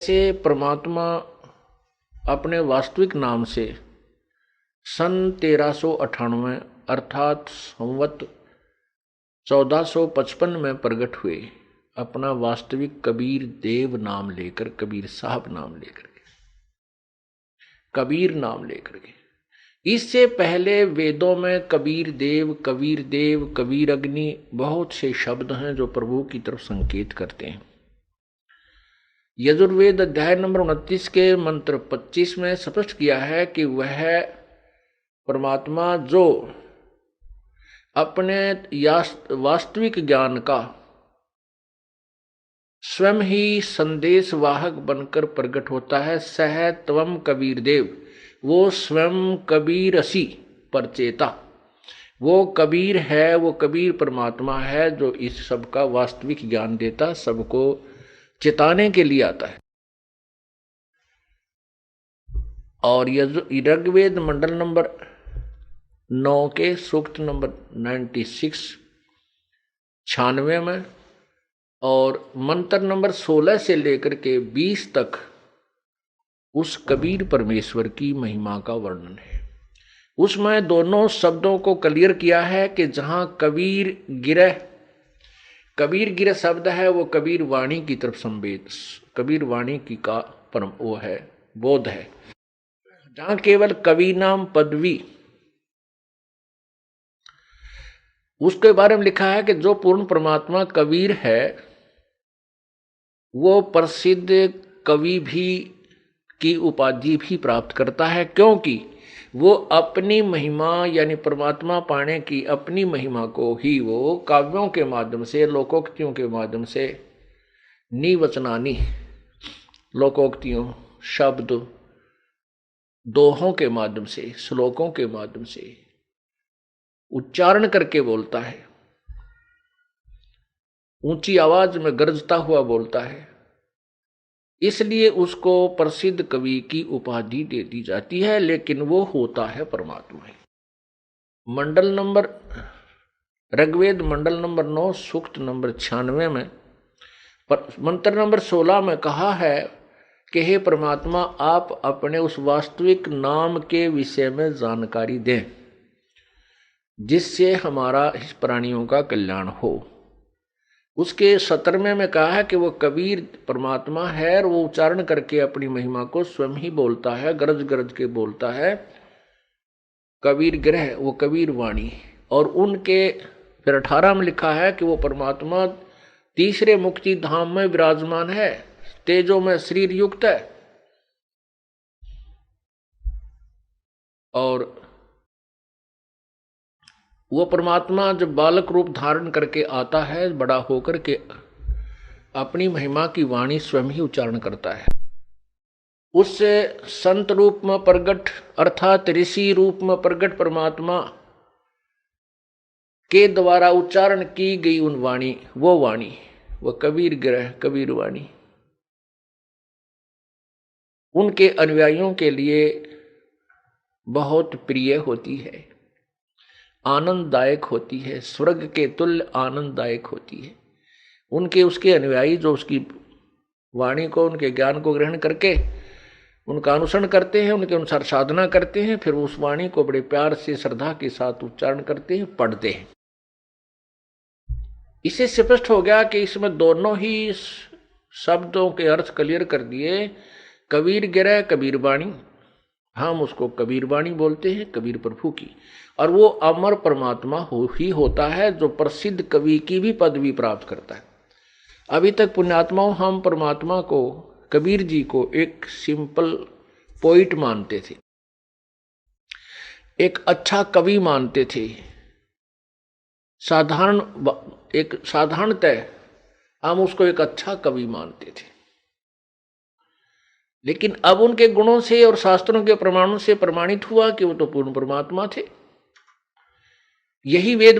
से परमात्मा अपने वास्तविक नाम से सन 1398 अर्थात संवत 1455 में प्रकट हुए, अपना वास्तविक कबीर देव नाम लेकर, कबीर साहब नाम लेकर के, कबीर नाम लेकर के। इससे पहले वेदों में कबीर देव, कबीर अग्नि बहुत से शब्द हैं जो प्रभु की तरफ संकेत करते हैं। यजुर्वेद अध्याय नंबर 29 के मंत्र 25 में स्पष्ट किया है कि वह परमात्मा जो अपने वास्तविक ज्ञान का स्वयं ही संदेश वाहक बनकर प्रकट होता है, सह त्वम कबीर देव, वो स्वयं कबीर असी परचेता, वो कबीर है, वो कबीर परमात्मा है जो इस सब का वास्तविक ज्ञान देता, सबको चेताने के लिए आता है। और ऋग्वेद मंडल नंबर 9 के सूक्त नंबर 96 में और मंत्र नंबर 16 से लेकर के 20 तक उस कबीर परमेश्वर की महिमा का वर्णन है। उसमें दोनों शब्दों को क्लियर किया है कि जहां कबीर गिरह शब्द है वो कबीर वाणी की तरफ संवेद, कबीर वाणी की का परम वो है, बोध है। जहां केवल कवि नाम पदवी, उसके बारे में लिखा है कि जो पूर्ण परमात्मा कबीर है वो प्रसिद्ध कवि भी की उपाधि भी प्राप्त करता है, क्योंकि वो अपनी महिमा यानी परमात्मा पाने की अपनी महिमा को ही वो काव्यों के माध्यम से, लोकोक्तियों के माध्यम से, निवचनानी लोकोक्तियों, शब्द, दोहों के माध्यम से, श्लोकों के माध्यम से उच्चारण करके बोलता है, ऊंची आवाज में गरजता हुआ बोलता है। इसलिए उसको प्रसिद्ध कवि की उपाधि दे दी जाती है, लेकिन वो होता है परमात्मा ही। मंडल नंबर ऋग्वेद मंडल नंबर 9 सूक्त नंबर 96 में मंत्र नंबर 16 में कहा है कि हे परमात्मा, आप अपने उस वास्तविक नाम के विषय में जानकारी दें जिससे हमारा इस प्राणियों का कल्याण हो। उसके 17वें में कहा है कि वो कबीर परमात्मा है और वो उच्चारण करके अपनी महिमा को स्वयं ही बोलता है, गरज गरज के बोलता है, कबीर ग्रह, वो कबीर वाणी। और उनके फिर 18 में लिखा है कि वो परमात्मा तीसरे मुक्ति धाम में विराजमान है, तेजो में शरीर युक्त है। और वो परमात्मा जब बालक रूप धारण करके आता है, बड़ा होकर के अपनी महिमा की वाणी स्वयं ही उच्चारण करता है। उससे संत रूप में प्रगट अर्थात ऋषि रूप में प्रगट परमात्मा के द्वारा उच्चारण की गई उन वाणी, वो कबीर ग्रह, कबीर वाणी उनके अनुयायियों के लिए बहुत प्रिय होती है, आनंददायक होती है, स्वर्ग के तुल्य आनंददायक होती है। उनके उसके अनुयायी जो उसकी वाणी को, उनके ज्ञान को ग्रहण करके उनका अनुसरण करते हैं, उनके अनुसार साधना करते हैं, फिर उस वाणी को बड़े प्यार से श्रद्धा के साथ उच्चारण करते हैं, पढ़ते हैं। इससे स्पष्ट हो गया कि इसमें दोनों ही शब्दों के अर्थ क्लियर कर दिए। कबीर गिरह, कबीर वाणी, हम उसको कबीर वाणी बोलते हैं, कबीर प्रभु की, और वो अमर परमात्मा ही होता है जो प्रसिद्ध कवि की भी पदवी प्राप्त करता है। अभी तक पुण्यात्माओं हम परमात्मा को, कबीर जी को एक सिंपल पोइट मानते थे, एक अच्छा कवि मानते थे, साधारणतः हम उसको एक अच्छा कवि मानते थे। लेकिन अब उनके गुणों से और शास्त्रों के प्रमाणों से प्रमाणित हुआ कि वो तो पूर्ण परमात्मा थे। यही वेद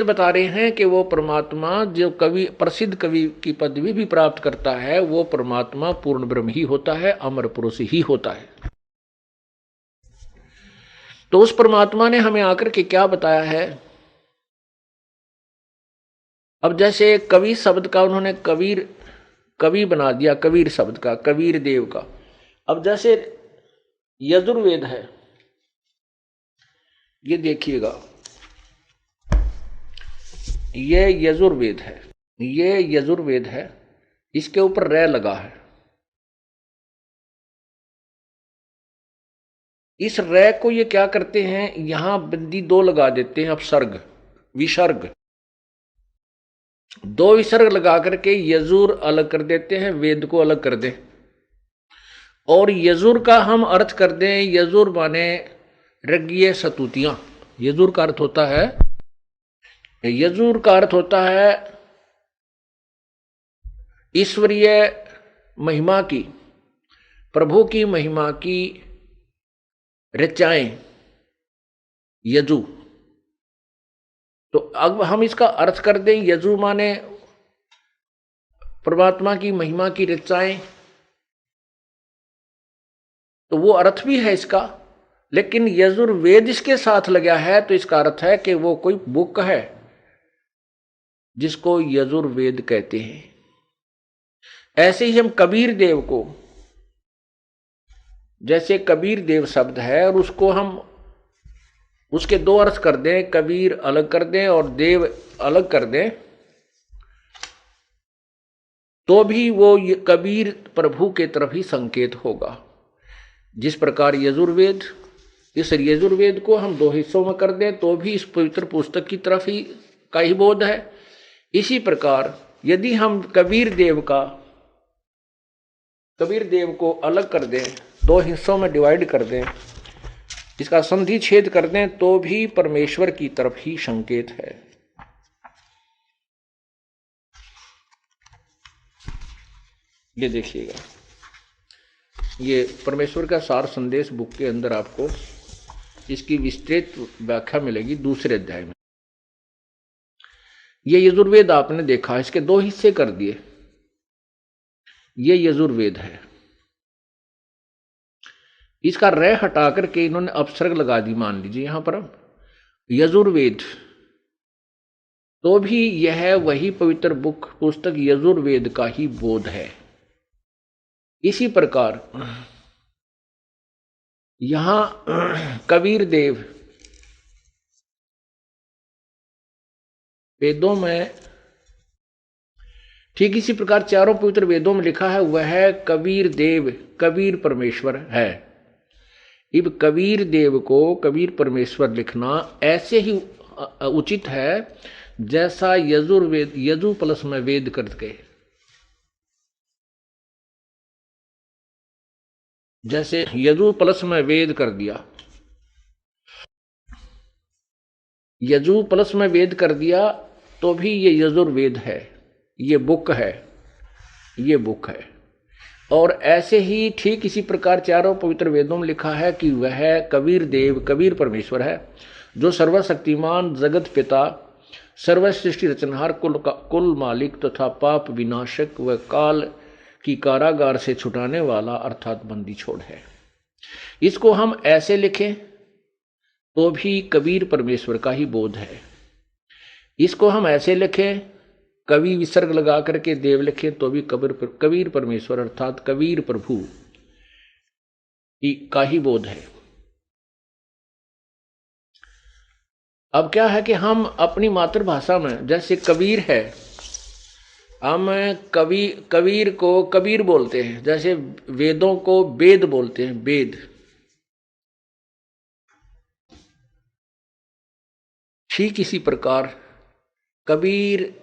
बता रहे हैं कि वो परमात्मा जो कवि, प्रसिद्ध कवि की पदवी भी प्राप्त करता है, वो परमात्मा पूर्ण ब्रह्म ही होता है, अमर पुरुष ही होता है। तो उस परमात्मा ने हमें आकर के क्या बताया है। अब जैसे कवि शब्द का उन्होंने कवि बना दिया कबीर शब्द का, कबीर देव का। अब जैसे यजुर्वेद है, ये देखिएगा, ये यजुर्वेद है, ये यजुर्वेद है, इसके ऊपर रै लगा है। इस रै को ये क्या करते हैं, यहां बिंदी दो लगा देते हैं, अपसर्ग विसर्ग, दो विसर्ग लगा करके यजुर अलग कर देते हैं, वेद को अलग कर दे। और यजुर का हम अर्थ कर दें, यजुर माने ऋग्य सतुतियां। यजुर का अर्थ होता है, यजुर का अर्थ होता है ईश्वरीय महिमा की, प्रभु की महिमा की ऋचाएं, यजु। तो अब हम इसका अर्थ कर दें, यजु माने परमात्मा की महिमा की ऋचाएं, तो वो अर्थ भी है इसका। लेकिन यजुर्वेद इसके साथ लगा है, तो इसका अर्थ है कि वो कोई बुक है जिसको यजुर्वेद कहते हैं। ऐसे ही हम कबीर देव को, जैसे कबीर देव शब्द है और उसको हम उसके दो अर्थ कर दें, कबीर अलग कर दें और देव अलग कर दें, तो भी वो कबीर प्रभु के तरफ ही संकेत होगा। जिस प्रकार यजुर्वेद, इस यजुर्वेद को हम दो हिस्सों में कर दें तो भी इस पवित्र पुस्तक की तरफ ही का ही बोध है। इसी प्रकार यदि हम कबीर देव को अलग कर दें, दो हिस्सों में डिवाइड कर दें, इसका संधि छेद कर दें, तो भी परमेश्वर की तरफ ही संकेत है। ये देखिएगा, ये परमेश्वर का सार संदेश बुक के अंदर आपको इसकी विस्तृत व्याख्या मिलेगी दूसरे अध्याय में। ये यजुर्वेद आपने देखा, इसके दो हिस्से कर दिए, ये यजुर्वेद है। इसका रे हटा करके इन्होंने अपसर्ग लगा दी, मान लीजिए यहां पर यजुर्वेद, तो भी यह वही पवित्र पुस्तक यजुर्वेद का ही बोध है। इसी प्रकार यहां कबीर देव वेदों में, ठीक इसी प्रकार चारों पवित्र वेदों में लिखा है वह है कबीर देव, कबीर परमेश्वर है। इब कबीर देव को कबीर परमेश्वर लिखना ऐसे ही उचित है जैसा यजुर्वेद, यजु प्लस में वेद करके, जैसे यजु प्लस में वेद कर दिया, यजु प्लस में वेद कर दिया, तो भी ये यजुर्वेद है, ये बुक है, ये बुक है। और ऐसे ही ठीक इसी प्रकार चारों पवित्र वेदों में लिखा है कि वह कबीर देव, कबीर परमेश्वर है, जो सर्वशक्तिमान, जगत पिता, सर्वसृष्टि रचनहार, कुल मालिक तथा पाप विनाशक व काल की कारागार से छुटाने वाला अर्थात बंदी छोड़ है। इसको हम ऐसे लिखें तो भी कबीर परमेश्वर का ही बोध है। इसको हम ऐसे लिखें, कवि विसर्ग लगा करके देव लिखें, तो भी कबीर परमेश्वर अर्थात कबीर प्रभु का ही बोध है। अब क्या है कि हम अपनी मातृभाषा में, जैसे कबीर है, हम कबीर को कबीर बोलते हैं, जैसे वेदों को वेद बोलते हैं, वेद। ठीक इसी प्रकार कबीर,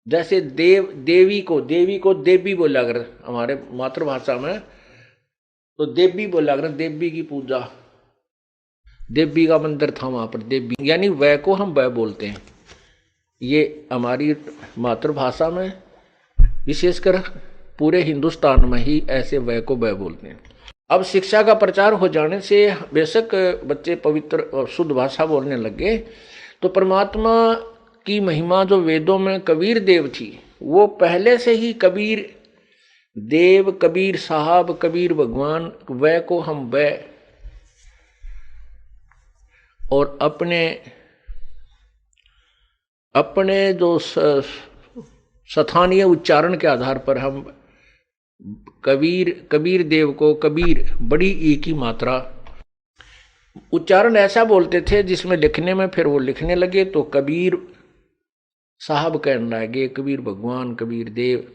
जैसे देवी को देवी बोला कर हमारे मातृभाषा में, तो देवी बोला कर, देवी की पूजा, देवी का मंदिर था वहां पर, देवी यानी वह को हम वह बोलते हैं। ये हमारी मातृभाषा में, विशेषकर पूरे हिंदुस्तान में ही ऐसे वह को वह बोलते हैं। अब शिक्षा का प्रचार हो जाने से बेशक बच्चे पवित्र और शुद्ध भाषा बोलने लगे, तो परमात्मा की महिमा जो वेदों में कबीर देव थी, वो पहले से ही कबीर देव, कबीर साहब, कबीर भगवान, वह को हम वह, और अपने जो स्थानीय उच्चारण के आधार पर हम कबीर देव को कबीर बड़ी ई की मात्रा उच्चारण ऐसा बोलते थे जिसमें लिखने में फिर वो लिखने लगे तो कबीर साहब कहने लगे, कबीर भगवान, कबीर देव।